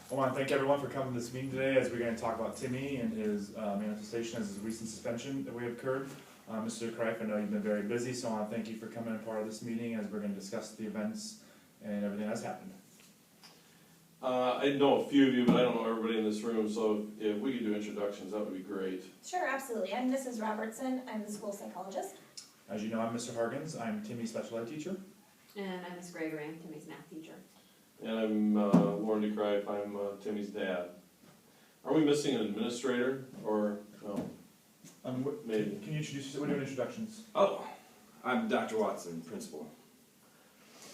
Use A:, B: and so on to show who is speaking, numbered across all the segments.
A: I want to thank everyone for coming to this meeting today as we're going to talk about Timmy and his manifestation as his recent suspension that we have occurred. Mr. Kreif, I know you've been very busy, so I want to thank you for coming a part of this meeting as we're going to discuss the events and everything that's happened.
B: I know a few of you, but I don't know everybody in this room, so if we could do introductions, that would be great.
C: Sure, absolutely. I'm Mrs. Robertson. I'm the school psychologist.
A: As you know, I'm Mr. Hargens. I'm Timmy's special ed teacher.
D: And I'm Miss Gregory. I'm Timmy's math teacher.
B: And I'm Warren DeCrive. I'm Timmy's dad. Are we missing an administrator, or no? Maybe.
A: Can you introduce yourself? We're doing introductions.
E: Oh, I'm Dr. Watson, principal.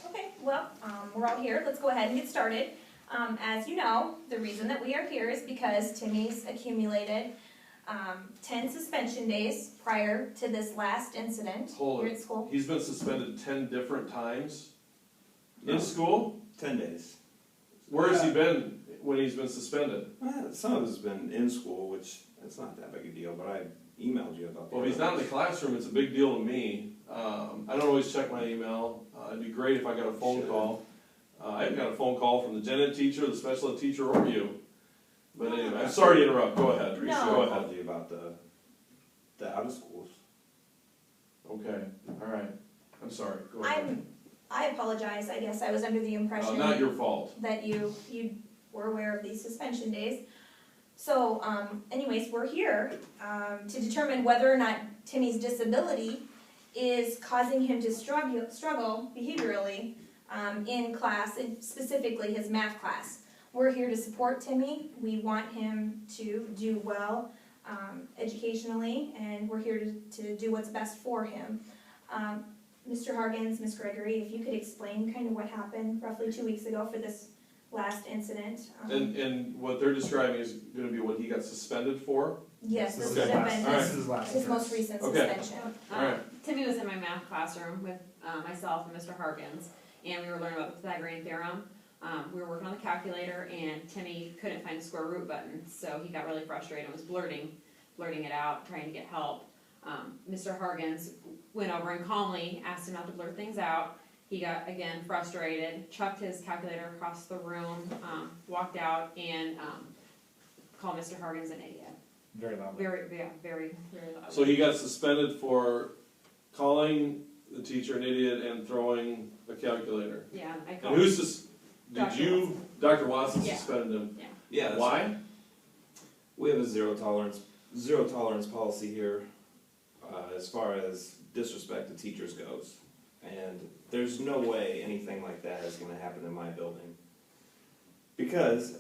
C: Okay, well, we're all here. Let's go ahead and get started. As you know, the reason that we are here is because Timmy's accumulated 10 suspension days prior to this last incident here at school.
B: He's been suspended 10 different times
E: No.
B: in school?
E: 10 days.
B: Where has he been when he's been suspended?
E: Well, some of us have been in school, which it's not that big a deal, but I emailed you about that.
B: Well, if he's not in the classroom, it's a big deal to me. I don't always check my email. It'd be great if I got a phone call. I haven't got a phone call from the gen ed teacher, the special ed teacher, or you. But anyway, I'm sorry to interrupt. Go ahead.
C: No.
E: I
B: Go ahead.
E: called you about the out of schools.
B: Okay. All right. I'm sorry. Go ahead.
C: I apologize. I guess I was under the impression
B: Not your fault.
C: that you were aware of these suspension days. So, anyways, we're here to determine whether or not Timmy's disability is causing him to struggle behaviorally in class, and specifically his math class. We're here to support Timmy. We want him to do well educationally, and we're here to do what's best for him. Mr. Hargens, Ms. Gregory, if you could explain kind of what happened roughly 2 weeks ago for this last incident.
B: And what they're describing is going to be what he got suspended for?
C: Yes, this
A: is
C: would have been
B: All right.
A: This is his last
C: his
A: occurrence.
C: most recent
B: Okay.
C: suspension.
B: All right.
D: Timmy was in my math classroom with myself and Mr. Harkins, and we were learning about the Pythagorean theorem. We were working on the calculator, and Timmy couldn't find the square root button, so he got really frustrated and was blurting it out, trying to get help. Mr. Harkins went over and calmly asked him not to blurt things out. He got, again, frustrated, chucked his calculator across the room, walked out, and called Mr. Harkins an idiot.
A: Very loudly.
D: Very loud.
B: So he got suspended for calling the teacher an idiot and throwing a calculator.
D: Yeah, I
B: And
D: called.
B: Dr. Watson
D: Yeah.
B: suspended him?
E: Yeah. That's
B: Why?
E: right. We have a zero tolerance policy here as far as disrespect to teachers goes. And there's no way anything like that is going to happen in my building. Because,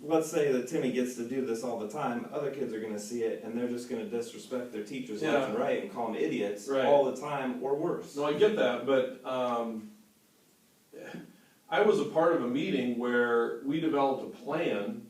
E: let's say that Timmy gets to do this all the time, other kids are going to see it, and they're just going to disrespect their teachers left and right and call them idiots all the time, or worse.
B: No, I get that, but I was a part of a meeting where we developed a plan,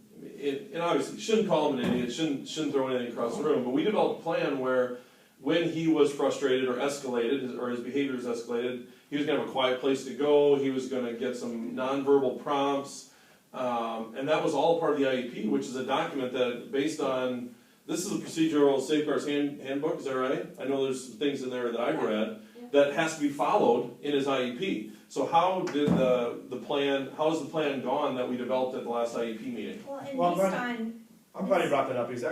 B: and obviously, shouldn't call him an idiot, shouldn't throw anything across the room, but we developed a plan where when he was frustrated or escalated, or his behavior was escalated, he was going to have a quiet place to go, he was going to get some nonverbal prompts, and that was all part of the IEP, which is a document that, based on, this is a procedural safeguards handbook, is that right? I know there's things in there that I've read that has to be followed in his IEP. So how did the plan, how has the plan gone that we developed at the last IEP meeting?
C: Well, and
A: Well,
C: based on
A: I'm glad you brought that up because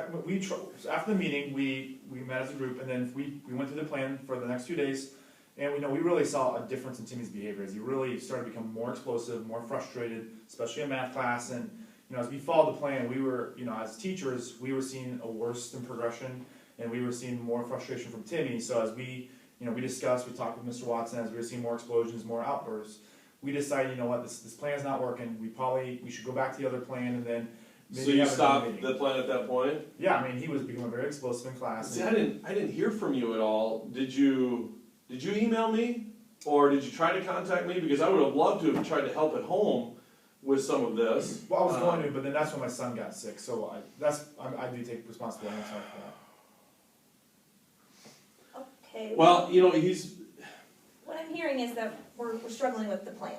A: after the meeting, we met as a group and then we went through the plan for the next 2 days, and we really saw a difference in Timmy's behavior as he really started to become more explosive, more frustrated, especially in math class. And as we followed the plan, we were, as teachers, we were seeing a worsened progression, and we were seeing more frustration from Timmy. So as we discussed, we talked with Mr. Watson, as we were seeing more explosions, more outbursts, we decided, this plan's not working. We should go back to the other plan, and then maybe
B: So you
A: have another
B: stopped
A: meeting.
B: the plan at that point?
A: Yeah, he was becoming very explosive in class.
B: See, I didn't hear from you at all. Did you email me, or did you try to contact me? Because I would have loved to have tried to help at home with some of this.
A: Well, I was going to, but then that's when my son got sick. So I do take responsibility. I'm sorry for that.
C: okay.
B: Well, he's.
C: What I'm hearing is that we're struggling with the plan.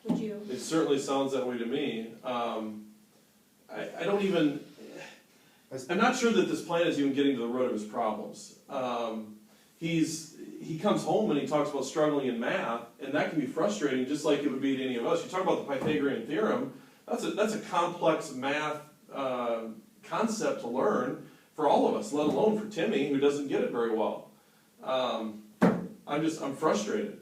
C: Would you?
B: It certainly sounds that way to me. I don't even. I'm not sure that this plan is even getting to the root of his problems. He comes home and he talks about struggling in math, and that can be frustrating, just like it would be to any of us. You talk about the Pythagorean theorem. that's a complex math concept to learn for all of us, let alone for Timmy, who doesn't get it very well. I'm frustrated.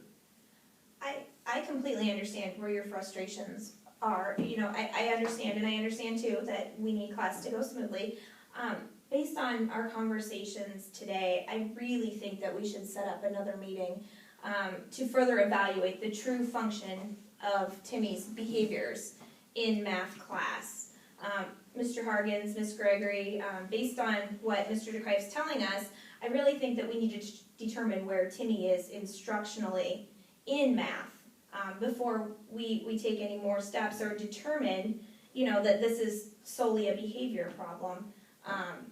C: I completely understand where your frustrations are. You know, I understand, and I understand too that we need class to go smoothly. Based on our conversations today, I really think that we should set up another meeting to further evaluate the true function of Timmy's behaviors in math class. Mr. Hargens, Ms. Gregory, based on what Mr. DeKreif's telling us, I really think that we need to determine where Timmy is instructionally in math before we take any more steps or determine, you know, that this is solely a behavior problem.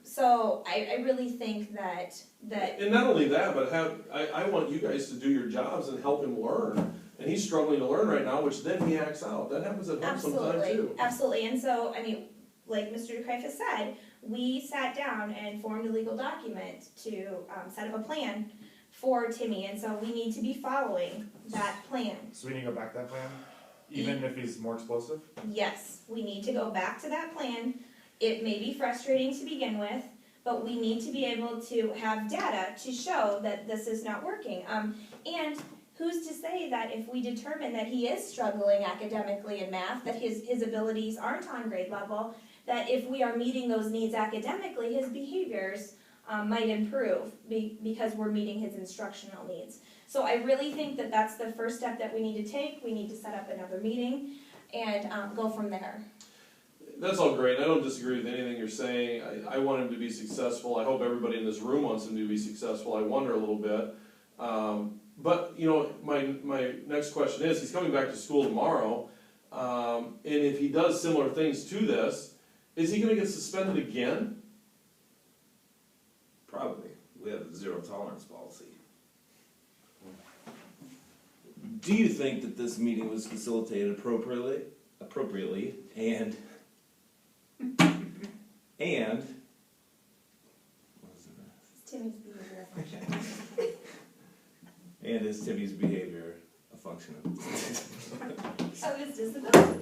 C: So I really think that.
B: And not only that, but I want you guys to do your jobs and help him learn. And he's struggling to learn right now, which then he acts out. That happens at home sometimes too.
C: Absolutely. And so, I mean, like Mr. DeKreif has said, we sat down and formed a legal document to set up a plan for Timmy. And so we need to be following that plan.
A: So we need to go back to that plan, even if he's more explosive?
C: Yes, we need to go back to that plan. It may be frustrating to begin with, but we need to be able to have data to show that this is not working. And who's to say that if we determine that he is struggling academically in math, that his abilities aren't on grade level, that if we are meeting those needs academically, his behaviors might improve because we're meeting his instructional needs. So I really think that that's the first step that we need to take. We need to set up another meeting and go from there.
B: That's all great. I don't disagree with anything you're saying. I want him to be successful. I hope everybody in this room wants him to be successful. I wonder a little bit. But, you know, my next question is, he's coming back to school tomorrow, and if he does similar things to this, is he going to get suspended again?
E: Probably. We have a zero tolerance policy. Do you think that this meeting was facilitated appropriately, and what is it?
C: Timmy's behavior function.
E: And is Timmy's behavior a function of
C: Oh, his disability.